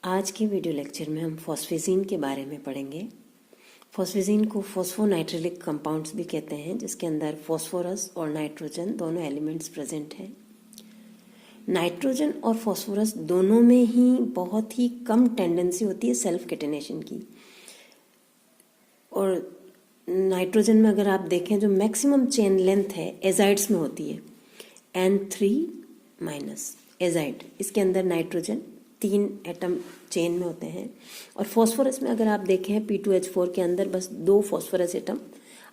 आज के video lecture में हम फॉस्फेजीन के बारे में पढ़ेंगे। फॉस्फेजीन को फॉस्फोनाइट्रिलिक कंपाउंड्स भी कहते हैं, जिसके अंदर फॉस्फोरस और नाइट्रोजन दोनों एलिमेंट्स प्रेजेंट हैं। नाइट्रोजन और फॉस्फोरस दोनों में ही बहुत ही कम टेंडेंसी होती है सेल्फ केटिनेशन की, और नाइट्रोजन में अगर आप देखें जो मैक्सिमम चेन लेंथ है एजाइड्स में होती है N3- एजाइड। इसके अंदर नाइट्रोजन 3 एटम चेन में होते हैं, और फॉस्फोरस में अगर आप देखें P2H4 के अंदर बस 2 फॉस्फोरस एटम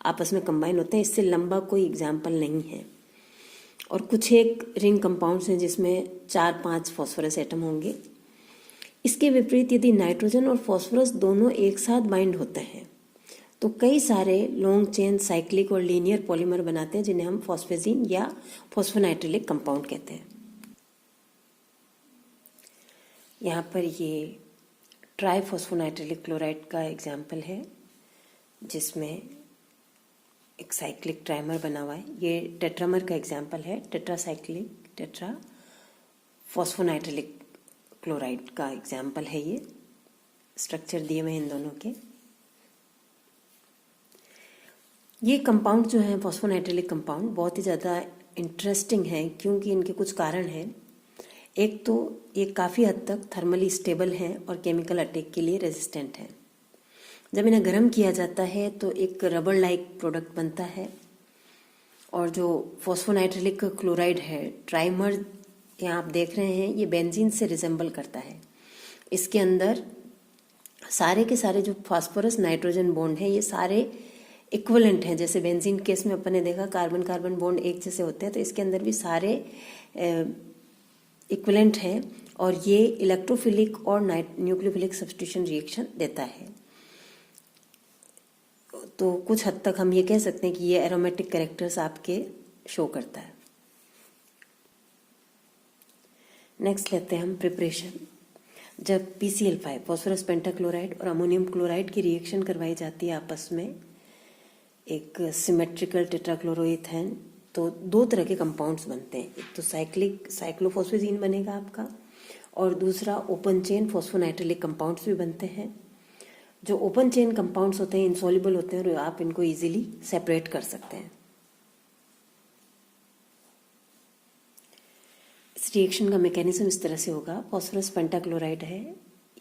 आपस में कंबाइन होते हैं। इससे लंबा कोई एग्जाम्पल नहीं है। और कुछ एक रिंग कंपाउंड्स हैं जिसमें 4-5 फॉस्फोरस एटम होंगे। इसके विपरीत यदि नाइट्रोजन और फॉस्फोरस दोनों एक साथ बाइंड होते हैं तो कई सारे लॉन्ग चेन साइक्लिक और लीनियर पॉलीमर बनाते हैं, जिन्हें हम फॉस्फेजीन या फॉस्फोनाइट्रिलिक कंपाउंड कहते हैं। यहाँ पर ये ट्राईफॉस्फोनाइट्रिलिक क्लोराइड का एग्जाम्पल है, जिसमें एक साइक्लिक ट्राइमर बना हुआ है। ये टेट्रामर का एग्जाम्पल है, टेट्रा फॉस्फोनाइट्रिलिक क्लोराइड का एग्जाम्पल है। ये स्ट्रक्चर दिए हुए हैं इन दोनों के। ये कंपाउंड जो है फॉस्फोनाइट्रिलिक कंपाउंड बहुत ही ज़्यादा इंटरेस्टिंग है, क्योंकि इनके कुछ कारण हैं। एक तो ये काफ़ी हद तक थर्मली स्टेबल हैं और केमिकल अटैक के लिए रेजिस्टेंट हैं। जब इन्हें गर्म किया जाता है तो एक रबर लाइक प्रोडक्ट बनता है, और जो फॉस्फोनाइट्रिलिक क्लोराइड है ट्राइमर यहाँ आप देख रहे हैं, ये बेंजीन से रिजेंबल करता है। इसके अंदर सारे के सारे जो फास्फोरस नाइट्रोजन बॉन्ड है ये सारे इक्वलेंट हैं। जैसे बेंजीन केस में अपन ने देखा कार्बन कार्बन बॉन्ड एक जैसे होते हैं, तो इसके अंदर भी सारे इक्वलेंट है, और ये इलेक्ट्रोफिलिक और न्यूक्लियोफिलिक सब्स्टिट्यूशन रिएक्शन देता है। तो कुछ हद तक हम ये कह सकते हैं कि ये एरोमेटिक कैरेक्टर्स आपके शो करता है। नेक्स्ट लेते हैं हम प्रिपरेशन। जब PCl5 फॉस्फोरस पेंटाक्लोराइड और अमोनियम क्लोराइड की रिएक्शन करवाई जाती है आपस में एक सिमेट्रिकल टेट्राक्लोरोइथेन, तो 2 तरह के कंपाउंड्स बनते हैं। एक तो साइक्लोफॉस्फेजीन बनेगा आपका, और दूसरा ओपन चेन फॉस्फोनाइट्रिलिक कंपाउंड्स भी बनते हैं। जो ओपन चेन कंपाउंड्स होते हैं इनसॉल्युबल होते हैं, और आप इनको इजीली सेपरेट कर सकते हैं। इस रिएक्शन का मैकेनिज्म इस तरह से होगा। फॉस्फोरस पेंटाक्लोराइड है,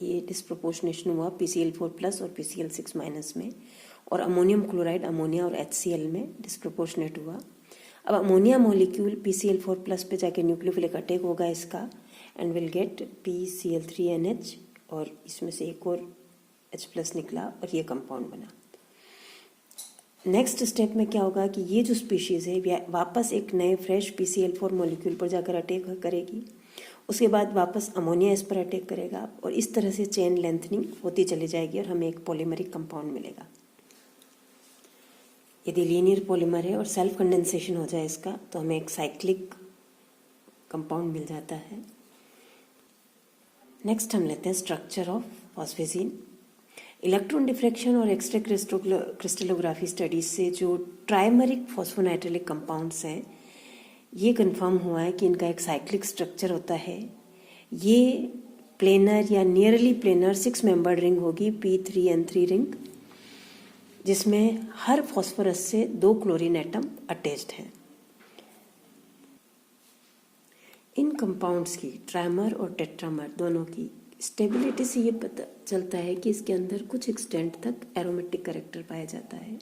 ये डिस्प्रोपोर्शनेशन हुआ PCl4+ और PCl6- में, और अमोनियम क्लोराइड अमोनिया और HCl में डिस्प्रोपोर्शनेट हुआ। अब अमोनिया मॉलिक्यूल PCl4+ पे जाके न्यूक्लियोफिलिक अटैक होगा इसका, एंड विल गेट PCl3NH, और इसमें से एक और H+ निकला और ये कंपाउंड बना। नेक्स्ट स्टेप में क्या होगा कि ये जो स्पीशीज है वापस एक नए फ्रेश PCl4 मॉलिक्यूल पर जाकर अटैक करेगी। उसके बाद वापस अमोनिया इस पर अटैक करेगा, और इस तरह से चेन लेंथनिंग होती चली जाएगी और हमें एक पॉलीमरिक कंपाउंड मिलेगा। यदि लीनियर पॉलीमर है और सेल्फ कंडेंसेशन हो जाए इसका, तो हमें एक साइक्लिक कंपाउंड मिल जाता है। नेक्स्ट हम लेते हैं स्ट्रक्चर ऑफ फॉस्फेजीन। इलेक्ट्रॉन डिफ्रैक्शन और एक्सरे क्रिस्टलोग्राफी स्टडीज से जो ट्राइमरिक फॉस्फोनाइट्रिलिक कंपाउंड्स हैं, ये कंफर्म हुआ है कि इनका एक साइक्लिक स्ट्रक्चर होता है। ये प्लेनर या नियरली प्लेनर 6 मेंबर्ड रिंग होगी, P3N3 रिंग, जिसमें हर फॉस्फोरस से 2 क्लोरीन एटम अटैच्ड हैं। इन कंपाउंड्स की ट्राइमर और टेट्रामर दोनों की स्टेबिलिटी से ये पता चलता है कि इसके अंदर कुछ एक्सटेंट तक एरोमेटिक कैरेक्टर पाया जाता है।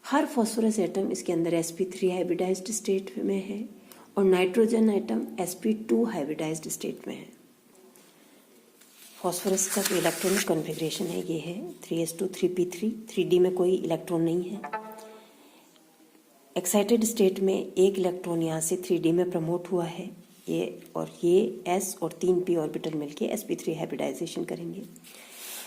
हर फॉस्फोरस एटम इसके अंदर sp3 हाइब्रिडाइज्ड स्टेट में है, और nitrogen atom sp2 hybridised state में है। फॉस्फोरस का जो इलेक्ट्रॉनिक कॉन्फ़िगरेशन है ये है 3s2 3p3। 3d में कोई इलेक्ट्रॉन नहीं है। एक्साइटेड स्टेट में एक इलेक्ट्रॉन यहाँ से 3d में प्रमोट हुआ है, ये s और 3p ऑर्बिटल मिलके sp3 हाइब्रिडाइजेशन करेंगे।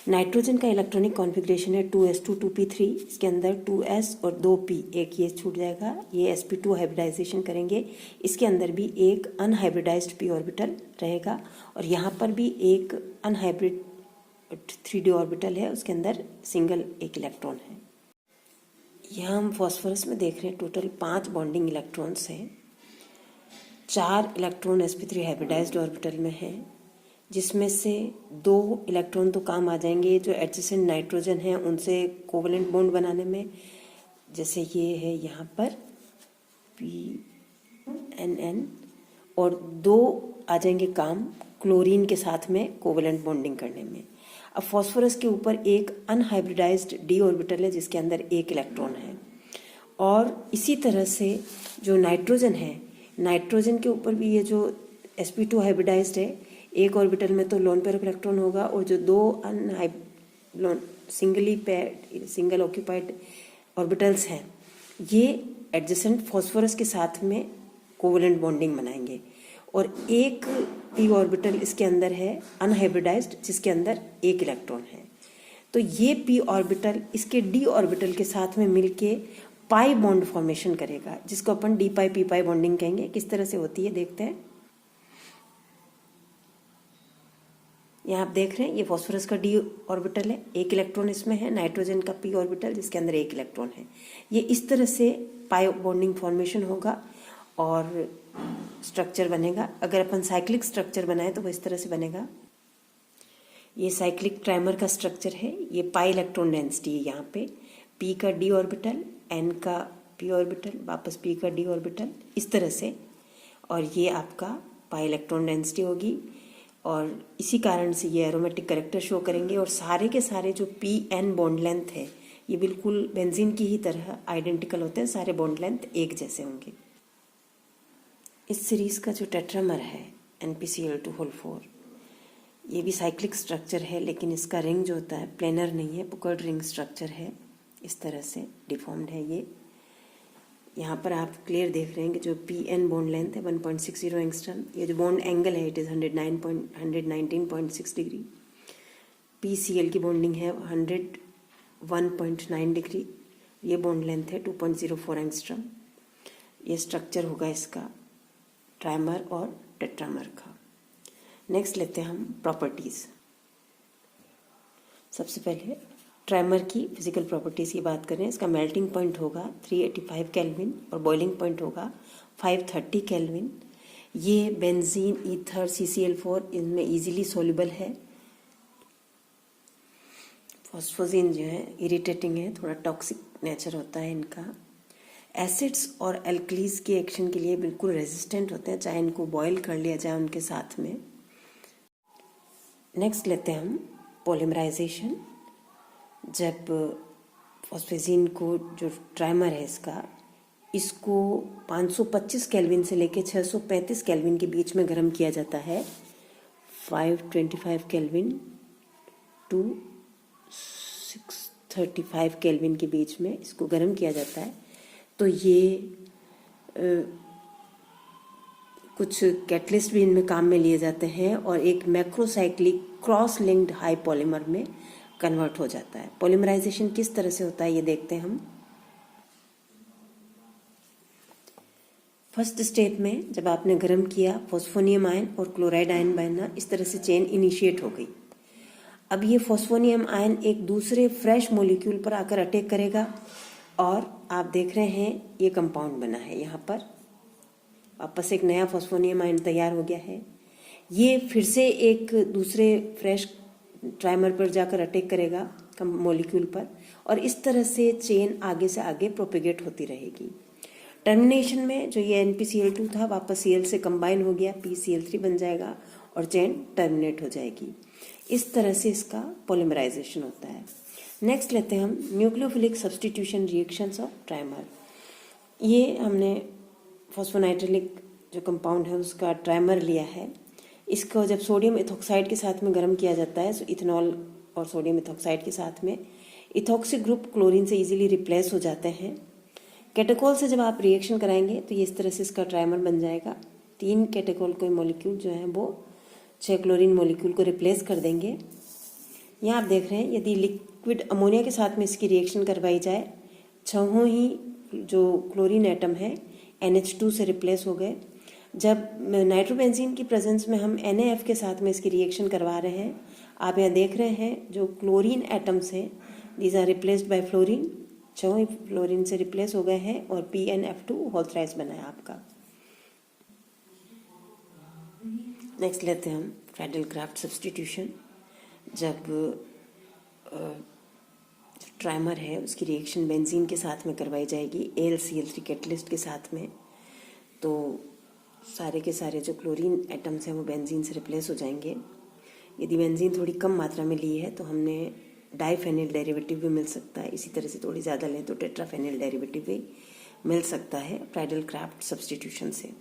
नाइट्रोजन का इलेक्ट्रॉनिक कॉन्फ़िगरेशन है 2s2 2p3। इसके अंदर 2s और 2p, एक ये छूट जाएगा, ये sp2 हाइब्रिडाइजेशन करेंगे। इसके अंदर भी एक अनहाइब्रिडाइज्ड p ऑर्बिटल रहेगा, और यहाँ पर भी एक अनहाइब्रिड 3d ऑर्बिटल है, उसके अंदर सिंगल एक इलेक्ट्रॉन है। यहाँ हम फॉस्फोरस में देख रहे हैं टोटल 5 बॉन्डिंग इलेक्ट्रॉन्स हैं। 4 इलेक्ट्रॉन sp3 हाइब्रिडाइज्ड ऑर्बिटल में है, जिसमें से 2 इलेक्ट्रॉन तो काम आ जाएंगे जो एडजेसेंट नाइट्रोजन हैं उनसे कोवेलेंट बॉन्ड बनाने में, जैसे ये है यहाँ पर PNN, और 2 आ जाएंगे काम क्लोरीन के साथ में कोवेलेंट बॉन्डिंग करने में। अब फॉस्फोरस के ऊपर एक अनहाइब्रिडाइज्ड डी ऑर्बिटल है जिसके अंदर 1 इलेक्ट्रॉन है, और इसी तरह से जो नाइट्रोजन है, नाइट्रोजन के ऊपर भी ये जो sp2 हाइब्रिडाइज्ड है, 1 ऑर्बिटल में तो लोन पेयर ऑफ इलेक्ट्रॉन होगा, और जो 2 सिंगल ऑक्यूपाइड ऑर्बिटल्स हैं ये एडजेसेंट फॉस्फोरस के साथ में कोवेलेंट बॉन्डिंग बनाएंगे, और एक p ऑर्बिटल इसके अंदर है अनहाइब्रिडाइज्ड जिसके अंदर 1 इलेक्ट्रॉन है। तो ये p ऑर्बिटल इसके d ऑर्बिटल के साथ में मिलके पाई बॉन्ड फॉर्मेशन करेगा, जिसको अपन डी पाई पी पाई बॉन्डिंग कहेंगे। किस तरह से होती है देखते हैं। यहाँ आप देख रहे हैं ये फॉस्फोरस का डी ऑर्बिटल है, 1 इलेक्ट्रॉन इसमें है, नाइट्रोजन का p ऑर्बिटल जिसके अंदर 1 इलेक्ट्रॉन है। ये इस तरह से पाई बॉन्डिंग फॉर्मेशन होगा और स्ट्रक्चर बनेगा। अगर अपन साइक्लिक स्ट्रक्चर बनाए तो वो इस तरह से बनेगा। ये साइक्लिक ट्राइमर का स्ट्रक्चर है। ये पाई इलेक्ट्रॉन डेंसिटी है, यहाँ पे p का d ऑर्बिटल, n का p ऑर्बिटल, वापस p का d ऑर्बिटल, इस तरह से, और ये आपका पाई इलेक्ट्रॉन डेंसिटी होगी, और इसी कारण से ये एरोमेटिक कैरेक्टर शो करेंगे। और सारे के सारे जो pn बॉन्ड लेंथ है ये बिल्कुल बेंजीन की ही तरह आइडेंटिकल होते हैं, सारे बॉन्ड लेंथ एक जैसे होंगे। इस सीरीज का जो टेट्रामर है NpCl2 ये भी साइक्लिक स्ट्रक्चर है, लेकिन इसका रिंग जो होता है प्लेनर नहीं है, पुकर्ड रिंग स्ट्रक्चर है, इस तरह से डिफॉर्म्ड है ये। यहाँ पर आप क्लियर देख रहे हैं कि जो PN बॉन्ड लेंथ है 1.60 एंगस्ट्रम, ये जो बॉन्ड एंगल है इट इज़ 119.6 डिग्री। PCl की बॉन्डिंग है 101.9 डिग्री, ये बॉन्ड लेंथ है 2.04 एंगस्ट्रम। ये स्ट्रक्चर होगा इसका ट्राइमर और टेट्रामर का। नेक्स्ट लेते हैं हम प्रॉपर्टीज़। सबसे पहले ट्राइमर की फिजिकल प्रॉपर्टीज़ की बात करें। इसका मेल्टिंग पॉइंट होगा 385 केल्विन और बॉइलिंग पॉइंट होगा 530 केल्विन। ये बेंजीन, ईथर, CCl4 इनमें इजीली सोल्यूबल है। फॉस्फोजिन जो है इरिटेटिंग है, थोड़ा टॉक्सिक नेचर होता है इनका। एसिड्स और एल्कलीज के एक्शन के लिए बिल्कुल रेजिस्टेंट होते हैं, चाहे इनको बॉयल कर लिया जाए उनके साथ में। नेक्स्ट लेते हैं हम पॉलीमराइजेशन। जब फॉस्फेजिन को जो ट्राइमर है इसको 525 केल्विन से लेके 635 केल्विन के बीच में गर्म किया जाता है। 525 केल्विन टू 635 केल्विन के बीच में इसको गर्म किया जाता है। तो ये कुछ कैटलिस्ट भी इनमें काम में लिए जाते हैं और एक macrocyclic cross linked high polymer में कन्वर्ट हो जाता है। पॉलीमराइजेशन किस तरह से होता है ये देखते हैं हम। फर्स्ट स्टेप में जब आपने गर्म किया, फॉस्फोनियम आयन और क्लोराइड आयन बनना, इस तरह से चेन इनिशिएट हो गई। अब ये फॉस्फोनियम आयन एक दूसरे फ्रेश मॉलिक्यूल पर आकर अटैक करेगा और आप देख रहे हैं ये कंपाउंड बना है। यहाँ पर वापस एक नया फॉस्फोनियम आयन तैयार हो गया है। ये फिर से एक दूसरे फ्रेश ट्राइमर पर जाकर अटैक करेगा मॉलिक्यूल पर, और इस तरह से चेन आगे से आगे प्रोपेगेट होती रहेगी। टर्मिनेशन में जो ये NpCl2 था वापस Cl से कंबाइन हो गया, PCl3 बन जाएगा और चेन टर्मिनेट हो जाएगी। इस तरह से इसका पॉलीमराइजेशन होता है। नेक्स्ट लेते हैं हम nucleophilic substitution reactions of trimer. ये हमने फॉस्फोनाइट्रिलिक जो कंपाउंड है उसका ट्राइमर लिया है। इसको जब सोडियम इथॉक्साइड के साथ में गर्म किया जाता है, तो इथेनॉल और सोडियम इथॉक्साइड के साथ में इथॉक्सिक ग्रुप क्लोरीन से इजीली रिप्लेस हो जाते हैं। कैटेकोल से जब आप रिएक्शन कराएंगे तो ये इस तरह से इसका ट्राइमर बन जाएगा। 3 कैटेकोल के मॉलिक्यूल जो हैं वो 6 क्लोरीन मॉलिक्यूल को रिप्लेस कर देंगे। यहाँ आप देख रहे हैं यदि लिक्विड अमोनिया के साथ में इसकी रिएक्शन करवाई जाए, 6 ही जो क्लोरीन एटम है NH2 से रिप्लेस हो गए। जब नाइट्रोबेंजीन की प्रेजेंस में हम NaF के साथ में इसकी रिएक्शन करवा रहे हैं, आप यहाँ देख रहे हैं जो क्लोरीन एटम्स हैं these are replaced by fluorine, 6 ही फ्लोरीन से रिप्लेस हो गए हैं और PnF2 होल थ्राइस बना है आपका। नेक्स्ट लेते हैं हम फ्रैडल क्राफ्ट सब्स्टिट्यूशन। जब ट्राइमर है उसकी रिएक्शन बेंजीन के साथ में करवाई जाएगी AlCl3 कैटलिस्ट के साथ में, तो सारे के सारे जो क्लोरीन एटम्स हैं वो बेंजीन से रिप्लेस हो जाएंगे। यदि बेंजीन थोड़ी कम मात्रा में ली है तो हमने डाइफेनिल डेरिवेटिव भी मिल सकता है, इसी तरह से थोड़ी ज़्यादा लें तो टेट्राफेनिल डेरिवेटिव भी मिल सकता है फ्रैडल क्राफ्ट सब्स्टिट्यूशन से।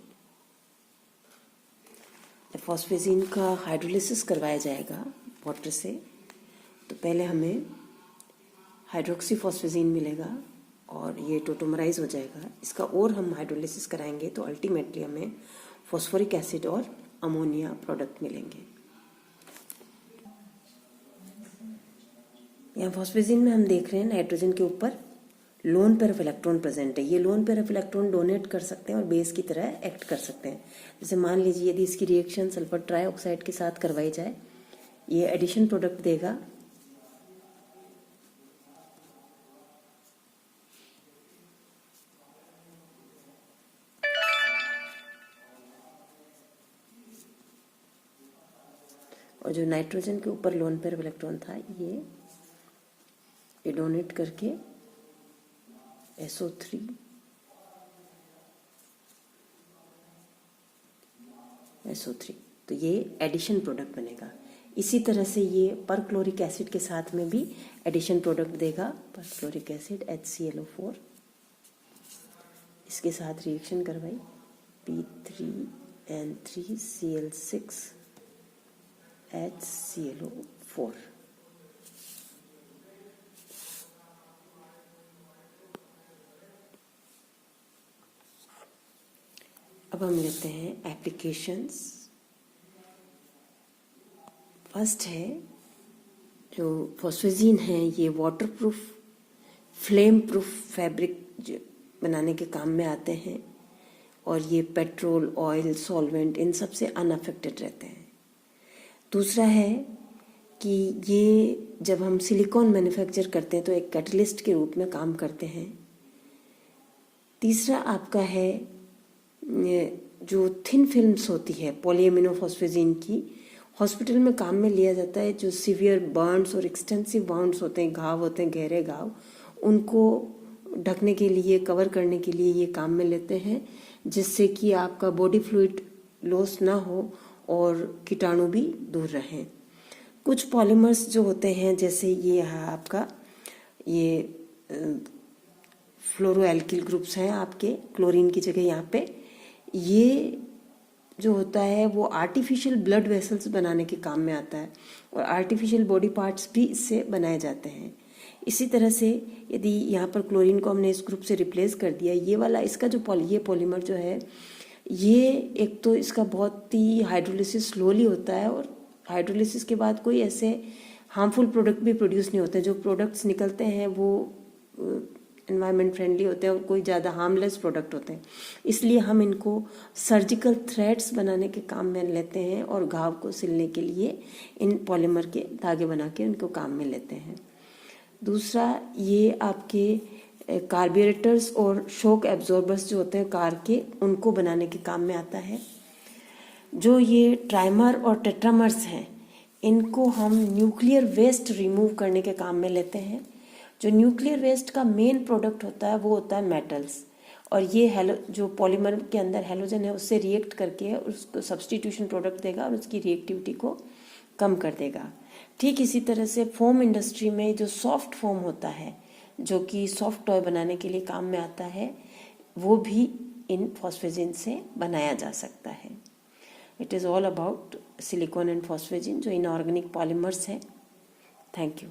फॉस्फेजीन का हाइड्रोलिसिस करवाया जाएगा वाटर से, तो पहले हमें हाइड्रोक्सीफॉस्फेजीन मिलेगा और ये टोटोमराइज हो जाएगा। इसका और हम हाइड्रोलिसिस कराएंगे तो अल्टीमेटली हमें फॉस्फोरिक एसिड और अमोनिया प्रोडक्ट मिलेंगे। यहाँ फॉस्फेजीन में हम देख रहे हैं नाइट्रोजन के ऊपर lone pair of electron present है। ये lone pair of electron donate कर सकते हैं और बेस की तरह एक्ट कर सकते हैं। जैसे मान लीजिए यदि इसकी रिएक्शन सल्फर ट्राइऑक्साइड के साथ करवाई जाए, ये एडिशन प्रोडक्ट देगा। और जो नाइट्रोजन के ऊपर लोन पेयर ऑफ इलेक्ट्रॉन था ये डोनेट करके SO3 तो ये एडिशन प्रोडक्ट बनेगा। इसी तरह से ये परक्लोरिक एसिड के साथ में भी एडिशन प्रोडक्ट देगा। परक्लोरिक एसिड HClO4, इसके साथ रिएक्शन करवाई P3N3Cl6 HClO4। अब हम लेते हैं एप्लीकेशंस। फर्स्ट है जो फॉस्फेजीन है, ये वाटरप्रूफ फ्लेम प्रूफ फैब्रिक बनाने के काम में आते हैं और ये पेट्रोल, ऑयल, सॉल्वेंट इन सब से अनअफेक्टेड रहते हैं। दूसरा है कि ये जब हम सिलिकॉन मैन्युफैक्चर करते हैं तो एक कैटलिस्ट के रूप में काम करते हैं। तीसरा आपका है जो थिन फिल्म्स होती है पॉलीएमिनोफॉस्फेजीन की, हॉस्पिटल में काम में लिया जाता है। जो सीवियर बर्न्स और एक्सटेंसिव बाउंड्स होते हैं, घाव होते हैं, गहरे घाव, उनको ढकने के लिए, कवर करने के लिए ये काम में लेते हैं, जिससे कि आपका बॉडी फ्लूइड लॉस ना हो और कीटाणु भी दूर रहें। कुछ पॉलीमर्स जो होते हैं, जैसे ये है आपका ये फ्लोरोएल्किल ग्रुप्स हैं आपके, क्लोरीन की जगह यहाँ पे, ये जो होता है वो आर्टिफिशियल ब्लड वेसल्स बनाने के काम में आता है और आर्टिफिशियल बॉडी पार्ट्स भी इससे बनाए जाते हैं। इसी तरह से यदि यहाँ पर क्लोरीन को हमने इस ग्रुप से रिप्लेस कर दिया, ये वाला इसका जो ये पॉलीमर जो है, ये एक तो इसका बहुत ही हाइड्रोलिसिस स्लोली होता है और हाइड्रोलिसिस के बाद कोई ऐसे हार्मफुल प्रोडक्ट भी प्रोड्यूस नहीं होते। जो प्रोडक्ट्स निकलते हैं वो एनवायरनमेंट फ्रेंडली होते हैं और कोई ज़्यादा हार्मलेस प्रोडक्ट होते हैं। इसलिए हम इनको सर्जिकल थ्रेड्स बनाने के काम में लेते हैं और घाव को सिलने के लिए इन पॉलीमर के धागे बना के उनको काम में लेते हैं। दूसरा, ये आपके कार्बोरेटर्स और शॉक एब्जॉर्बर्स जो होते हैं कार के, उनको बनाने के काम में आता है। जो ये ट्राइमर और टेट्रामर्स हैं, इनको हम न्यूक्लियर वेस्ट रिमूव करने के काम में लेते हैं। जो न्यूक्लियर वेस्ट का मेन प्रोडक्ट होता है वो होता है मेटल्स, और ये जो पॉलीमर के अंदर हैलोजन है उससे रिएक्ट करके उसको सब्स्टिट्यूशन प्रोडक्ट देगा और उसकी रिएक्टिविटी को कम कर देगा। ठीक इसी तरह से फोम इंडस्ट्री में जो सॉफ्ट फोम होता है, जो कि सॉफ्ट टॉय बनाने के लिए काम में आता है, वो भी इन फॉस्फेजिन से बनाया जा सकता है। It is all about silicon and phosphazene जो इनऑर्गेनिक पॉलीमर्स हैं। Thank you.